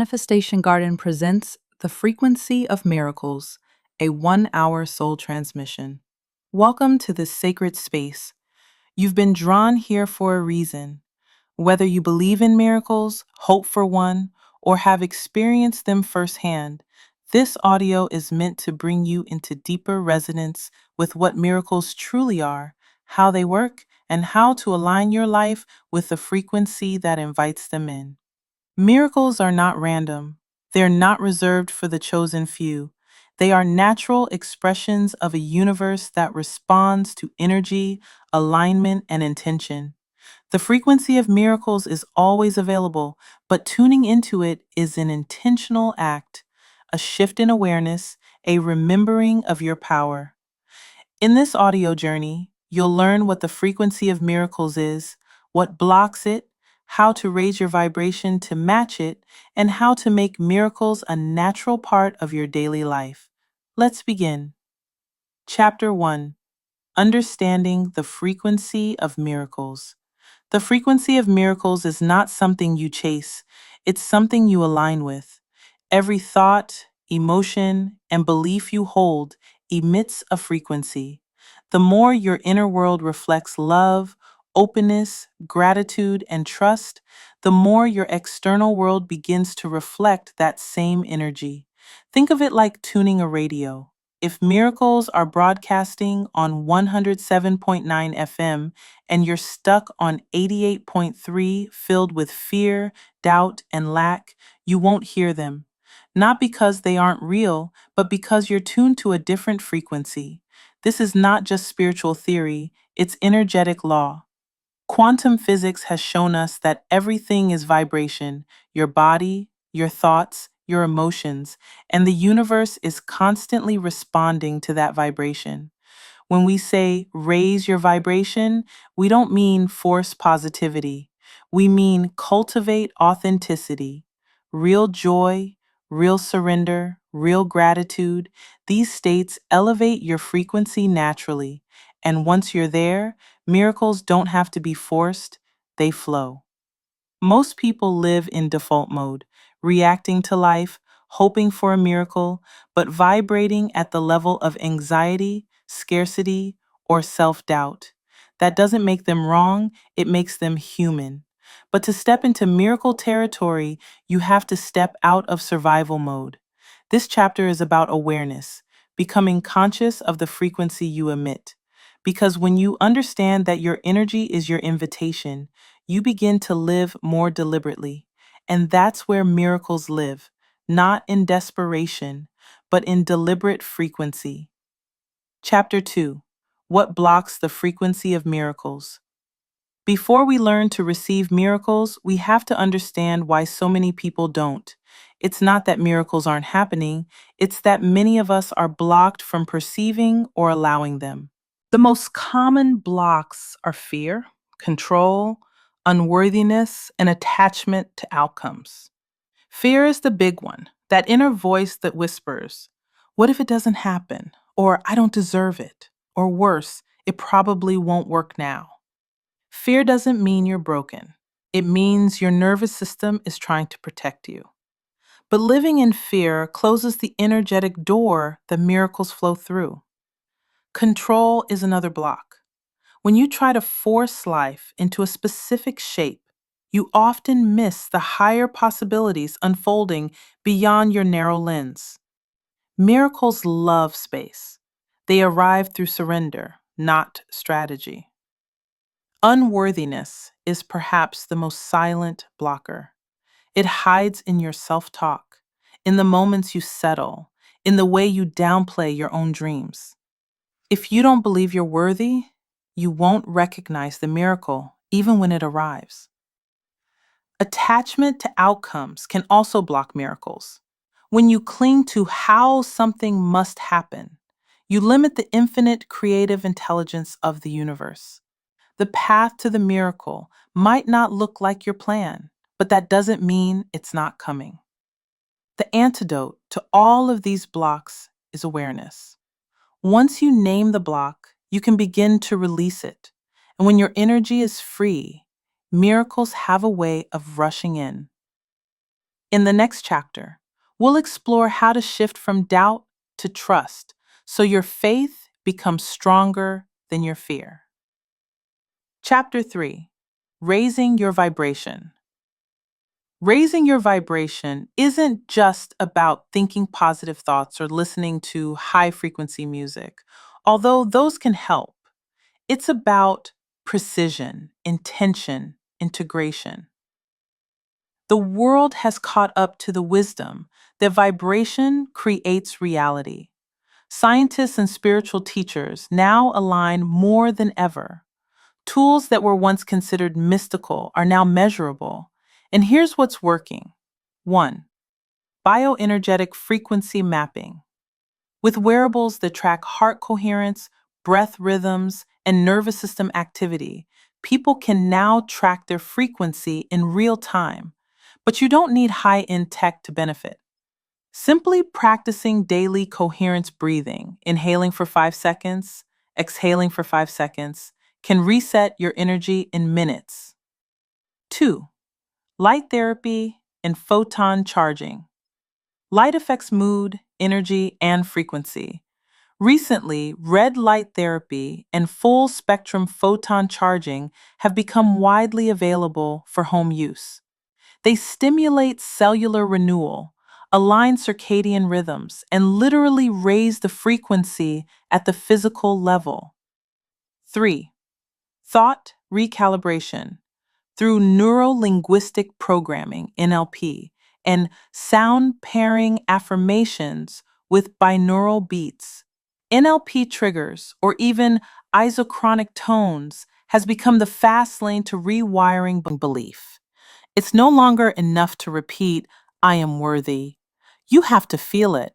Manifestation Garden presents The Frequency of Miracles, a 1 hour soul transmission. Welcome to this sacred space. You've been drawn here for a reason. Whether you believe in miracles, hope for one, or have experienced them firsthand, this audio is meant to bring you into deeper resonance with what miracles truly are, how they work, and how to align your life with the frequency that invites them in. Miracles are not random. They're not reserved for the chosen few. They are natural expressions of a universe that responds to energy, alignment, and intention. The frequency of miracles is always available, but tuning into it is an intentional act, a shift in awareness, a remembering of your power. In this audio journey, you'll learn what the frequency of miracles is, what blocks it, how to raise your vibration to match it, and how to make miracles a natural part of your daily life. Let's begin. Chapter 1: Understanding the Frequency of Miracles. The frequency of miracles is not something you chase, it's something you align with. Every thought, emotion, and belief you hold emits a frequency. The more your inner world reflects love, openness, gratitude, and trust, the more your external world begins to reflect that same energy. Think of it like tuning a radio. If miracles are broadcasting on 107.9 FM and you're stuck on 88.3 filled with fear, doubt, and lack, you won't hear them. Not because they aren't real, but because you're tuned to a different frequency. This is not just spiritual theory, it's energetic law. Quantum physics has shown us that everything is vibration: your body, your thoughts, your emotions, and the universe is constantly responding to that vibration. When we say raise your vibration, we don't mean force positivity. We mean cultivate authenticity, real joy, real surrender, real gratitude. These states elevate your frequency naturally. And once you're there, miracles don't have to be forced, they flow. Most people live in default mode, reacting to life, hoping for a miracle, but vibrating at the level of anxiety, scarcity, or self doubt. That doesn't make them wrong, it makes them human. But to step into miracle territory, you have to step out of survival mode. This chapter is about awareness, becoming conscious of the frequency you emit. Because when you understand that your energy is your invitation, you begin to live more deliberately. And that's where miracles live, not in desperation, but in deliberate frequency. Chapter 2: What blocks the frequency of miracles? Before we learn to receive miracles, we have to understand why so many people don't. It's not that miracles aren't happening, it's that many of us are blocked from perceiving or allowing them. The most common blocks are fear, control, unworthiness, and attachment to outcomes. Fear is the big one, that inner voice that whispers, "What if it doesn't happen?" Or "I don't deserve it." Or worse, "It probably won't work now." Fear doesn't mean you're broken. It means your nervous system is trying to protect you. But living in fear closes the energetic door that miracles flow through. Control is another block. When you try to force life into a specific shape, you often miss the higher possibilities unfolding beyond your narrow lens. Miracles love space. They arrive through surrender, not strategy. Unworthiness is perhaps the most silent blocker. It hides in your self-talk, in the moments you settle, in the way you downplay your own dreams. If you don't believe you're worthy, you won't recognize the miracle, even when it arrives. Attachment to outcomes can also block miracles. When you cling to how something must happen, you limit the infinite creative intelligence of the universe. The path to the miracle might not look like your plan, but that doesn't mean it's not coming. The antidote to all of these blocks is awareness. Once you name the block, you can begin to release it. And when your energy is free, miracles have a way of rushing in. In the next chapter, we'll explore how to shift from doubt to trust so your faith becomes stronger than your fear. Chapter 3, Raising Your Vibration. Raising your vibration isn't just about thinking positive thoughts or listening to high frequency music, although those can help. It's about precision, intention, integration. The world has caught up to the wisdom that vibration creates reality. Scientists and spiritual teachers now align more than ever. Tools that were once considered mystical are now measurable. And here's what's working. 1. Bioenergetic frequency mapping. With wearables that track heart coherence, breath rhythms, and nervous system activity, people can now track their frequency in real time. But you don't need high-end tech to benefit. Simply practicing daily coherence breathing, inhaling for 5 seconds, exhaling for 5 seconds, can reset your energy in minutes. 2. Light therapy and photon charging. Light affects mood, energy, and frequency. Recently, red light therapy and full spectrum photon charging have become widely available for home use. They stimulate cellular renewal, align circadian rhythms, and literally raise the frequency at the physical level. 3. Thought recalibration through neuro-linguistic programming, NLP, and sound pairing affirmations with binaural beats. NLP triggers, or even isochronic tones, has become the fast lane to rewiring belief. It's no longer enough to repeat, I am worthy. You have to feel it,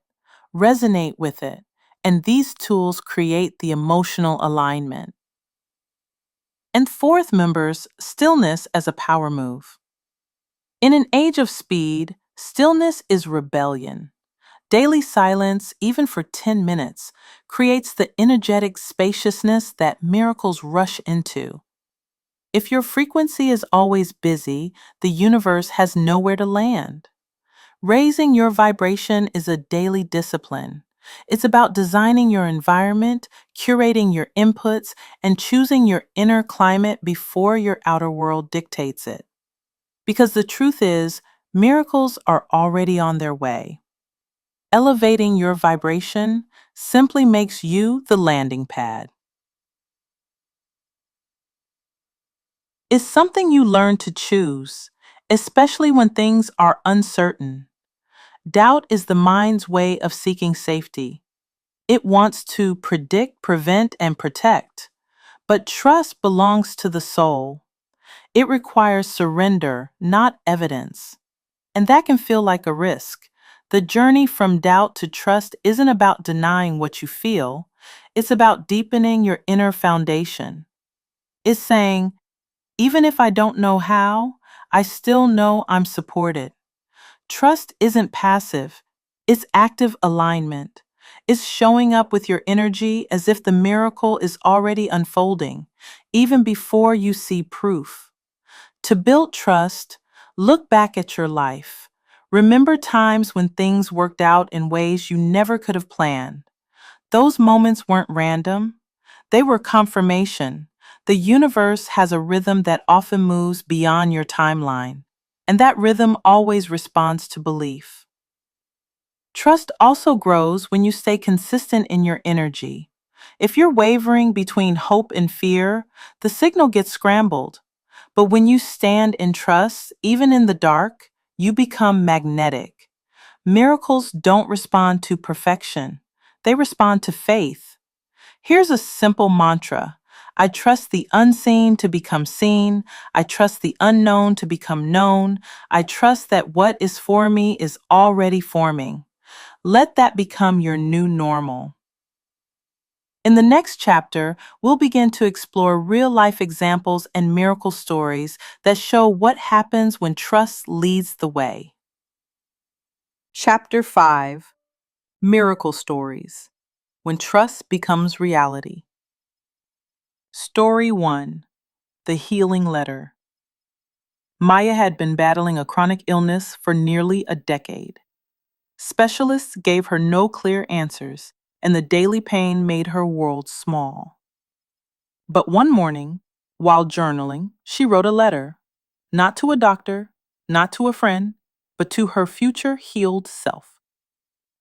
resonate with it, and these tools create the emotional alignment. And fourth, members, stillness as a power move. In an age of speed, stillness is rebellion. Daily silence, even for 10 minutes, creates the energetic spaciousness that miracles rush into. If your frequency is always busy, the universe has nowhere to land. Raising your vibration is a daily discipline. It's about designing your environment, curating your inputs, and choosing your inner climate before your outer world dictates it. Because the truth is, miracles are already on their way. Elevating your vibration simply makes you the landing pad. It's something you learn to choose, especially when things are uncertain. Doubt is the mind's way of seeking safety. It wants to predict, prevent, and protect. But trust belongs to the soul. It requires surrender, not evidence. And that can feel like a risk. The journey from doubt to trust isn't about denying what you feel. It's about deepening your inner foundation. It's saying, even if I don't know how, I still know I'm supported. Trust isn't passive, it's active alignment. It's showing up with your energy as if the miracle is already unfolding, even before you see proof. To build trust, look back at your life. Remember times when things worked out in ways you never could have planned. Those moments weren't random, they were confirmation. The universe has a rhythm that often moves beyond your timeline, and that rhythm always responds to belief. Trust also grows when you stay consistent in your energy. If you're wavering between hope and fear, the signal gets scrambled. But when you stand in trust, even in the dark, you become magnetic. Miracles don't respond to perfection, they respond to faith. Here's a simple mantra. I trust the unseen to become seen. I trust the unknown to become known. I trust that what is for me is already forming. Let that become your new normal. In the next chapter, we'll begin to explore real-life examples and miracle stories that show what happens when trust leads the way. Chapter 5, Miracle Stories, When Trust Becomes Reality. Story 1, The Healing Letter. Maya had been battling a chronic illness for nearly a decade. Specialists gave her no clear answers, and the daily pain made her world small. But one morning, while journaling, she wrote a letter, not to a doctor, not to a friend, but to her future healed self.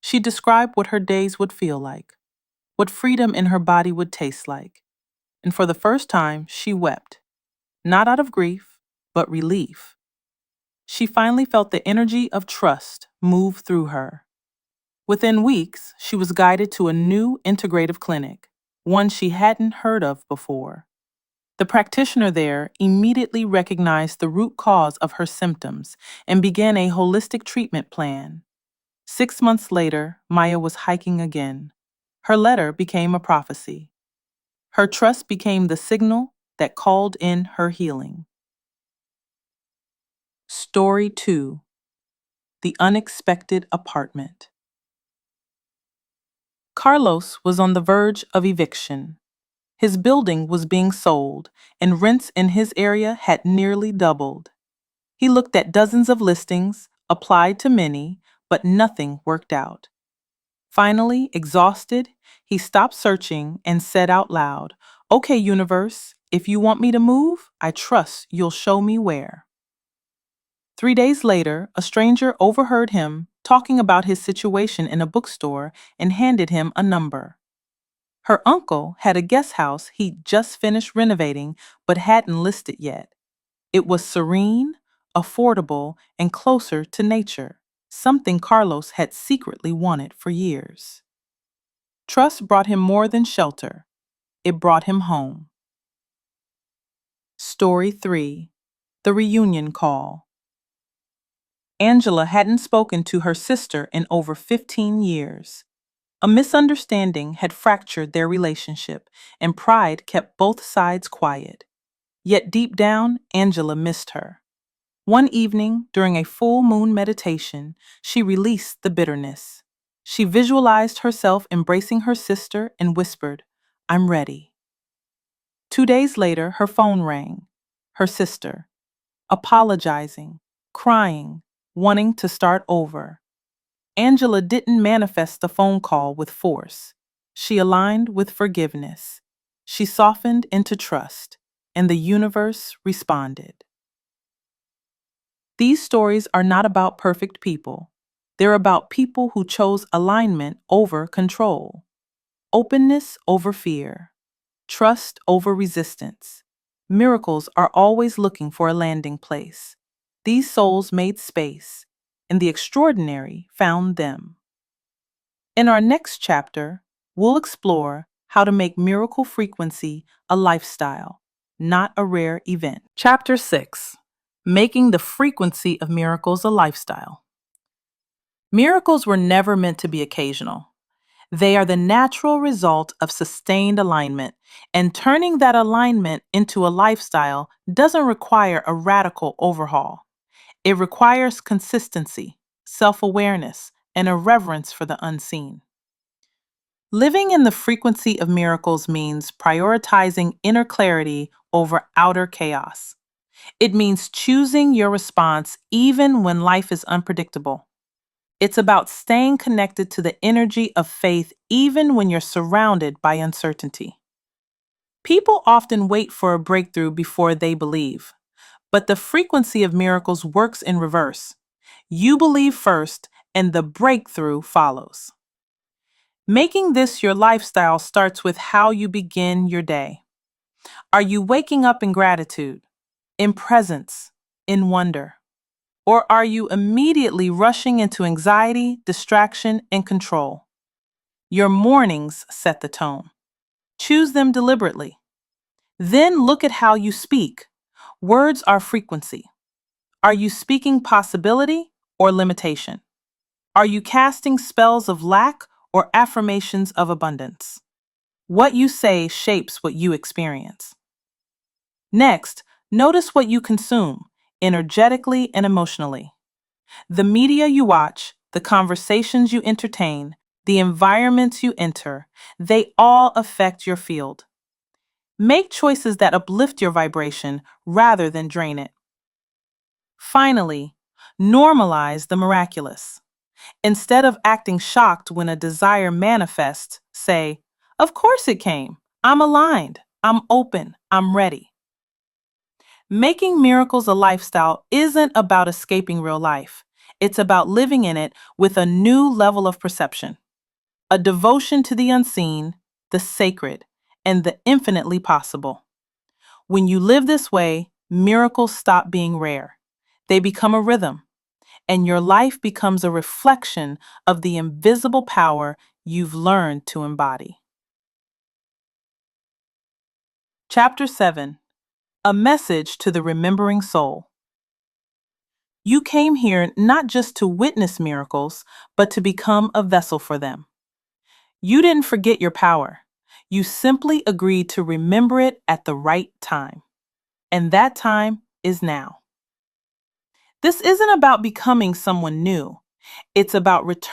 She described what her days would feel like, what freedom in her body would taste like, and for the first time, she wept, not out of grief, but relief. She finally felt the energy of trust move through her. Within weeks, she was guided to a new integrative clinic, one she hadn't heard of before. The practitioner there immediately recognized the root cause of her symptoms and began a holistic treatment plan. 6 months later, Maya was hiking again. Her letter became a prophecy. Her trust became the signal that called in her healing. Story 2: The Unexpected Apartment. Carlos was on the verge of eviction. His building was being sold, and rents in his area had nearly doubled. He looked at dozens of listings, applied to many, but nothing worked out. Finally, exhausted, he stopped searching and said out loud, "Okay, universe, if you want me to move, I trust you'll show me where." 3 days later, a stranger overheard him talking about his situation in a bookstore and handed him a number. Her uncle had a guest house he'd just finished renovating but hadn't listed yet. It was serene, affordable, and closer to nature, something Carlos had secretly wanted for years. Trust brought him more than shelter. It brought him home. Story 3: The Reunion Call. Angela hadn't spoken to her sister in over 15 years. A misunderstanding had fractured their relationship, and pride kept both sides quiet. Yet deep down, Angela missed her. One evening, during a full moon meditation, she released the bitterness. She visualized herself embracing her sister and whispered, "I'm ready." 2 days later, her phone rang. Her sister, apologizing, crying, wanting to start over. Angela didn't manifest the phone call with force. She aligned with forgiveness. She softened into trust, and the universe responded. These stories are not about perfect people. They're about people who chose alignment over control, openness over fear, trust over resistance. Miracles are always looking for a landing place. These souls made space, and the extraordinary found them. In our next chapter, we'll explore how to make miracle frequency a lifestyle, not a rare event. Chapter 6: Making the frequency of miracles a lifestyle. Miracles were never meant to be occasional. They are the natural result of sustained alignment, and turning that alignment into a lifestyle doesn't require a radical overhaul. It requires consistency, self-awareness, and a reverence for the unseen. Living in the frequency of miracles means prioritizing inner clarity over outer chaos. It means choosing your response even when life is unpredictable. It's about staying connected to the energy of faith even when you're surrounded by uncertainty. People often wait for a breakthrough before they believe, but the frequency of miracles works in reverse. You believe first, and the breakthrough follows. Making this your lifestyle starts with how you begin your day. Are you waking up in gratitude, in presence, in wonder? Or are you immediately rushing into anxiety, distraction, and control? Your mornings set the tone. Choose them deliberately. Then look at how you speak. Words are frequency. Are you speaking possibility or limitation? Are you casting spells of lack or affirmations of abundance? What you say shapes what you experience. Next, notice what you consume, energetically and emotionally. The media you watch, the conversations you entertain, the environments you enter, they all affect your field. Make choices that uplift your vibration rather than drain it. Finally, normalize the miraculous. Instead of acting shocked when a desire manifests, say, "Of course it came. I'm aligned. I'm open. I'm ready." Making miracles a lifestyle isn't about escaping real life. It's about living in it with a new level of perception, a devotion to the unseen, the sacred, and the infinitely possible. When you live this way, miracles stop being rare. They become a rhythm, and your life becomes a reflection of the invisible power you've learned to embody. Chapter 7: A Message to the Remembering Soul. You came here not just to witness miracles, but to become a vessel for them. You didn't forget your power. You simply agreed to remember it at the right time. And that time is now. This isn't about becoming someone new. It's about returning